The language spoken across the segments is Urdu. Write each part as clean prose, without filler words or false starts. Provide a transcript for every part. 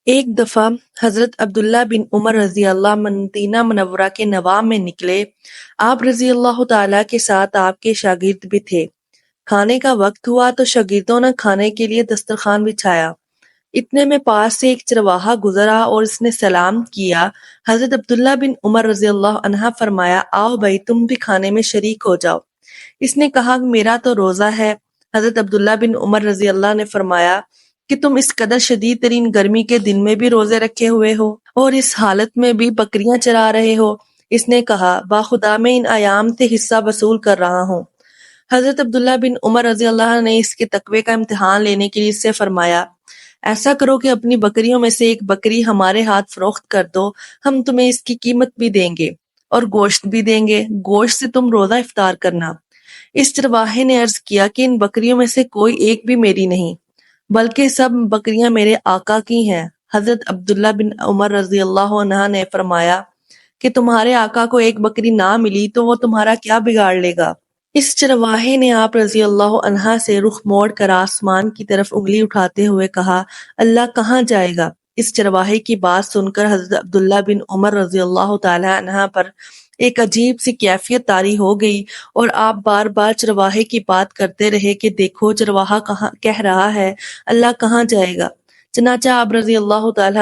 ایک دفعہ حضرت عبداللہ بن عمر رضی اللہ مدینہ منورہ کے نوام میں نکلے۔ آپ رضی اللہ تعالیٰ کے ساتھ آپ کے شاگرد بھی تھے۔ کھانے کا وقت ہوا تو شاگردوں نے کھانے کے لیے دسترخوان بچھایا۔ اتنے میں پاس سے ایک چرواہا گزرا اور اس نے سلام کیا۔ حضرت عبداللہ بن عمر رضی اللہ عنہ فرمایا، آؤ بھائی تم بھی کھانے میں شریک ہو جاؤ۔ اس نے کہا میرا تو روزہ ہے۔ حضرت عبداللہ بن عمر رضی اللہ نے فرمایا کہ تم اس قدر شدید ترین گرمی کے دن میں بھی روزے رکھے ہوئے ہو اور اس حالت میں بھی بکریاں چرا رہے ہو۔ اس نے کہا باخدا میں ان ایام سے حصہ وصول کر رہا ہوں۔ حضرت عبداللہ بن عمر رضی اللہ نے اس کے تقوی کا امتحان لینے کے لیے اس سے فرمایا، ایسا کرو کہ اپنی بکریوں میں سے ایک بکری ہمارے ہاتھ فروخت کر دو، ہم تمہیں اس کی قیمت بھی دیں گے اور گوشت بھی دیں گے، گوشت سے تم روزہ افطار کرنا۔ اس چرواہے نے عرض کیا کہ ان بکریوں میں سے کوئی ایک بھی میری نہیں، بلکہ سب بکریاں میرے آقا کی ہیں۔ حضرت عبداللہ بن عمر رضی اللہ عنہ نے فرمایا کہ تمہارے آقا کو ایک بکری نہ ملی تو وہ تمہارا کیا بگاڑ لے گا؟ اس چرواہے نے آپ رضی اللہ عنہ سے رخ موڑ کر آسمان کی طرف انگلی اٹھاتے ہوئے کہا، اللہ کہاں جائے گا؟ اس چرواہے کی بات سن کر حضرت عبداللہ بن عمر رضی اللہ تعالی عنہ پر ایک عجیب سی کیفیت طاری ہو گئی اور آپ بار بار چرواہے کی بات کرتے رہے کہ دیکھو چرواہا کہہ رہا ہے اللہ کہاں جائے گا۔ چنانچہ آپ رضی اللہ تعالی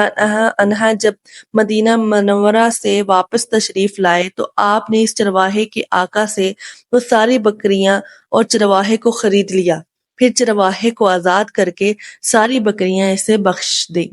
عنہ جب مدینہ منورہ سے واپس تشریف لائے تو آپ نے اس چرواہے کے آقا سے وہ ساری بکریاں اور چرواہے کو خرید لیا، پھر چرواہے کو آزاد کر کے ساری بکریاں اسے بخش دی۔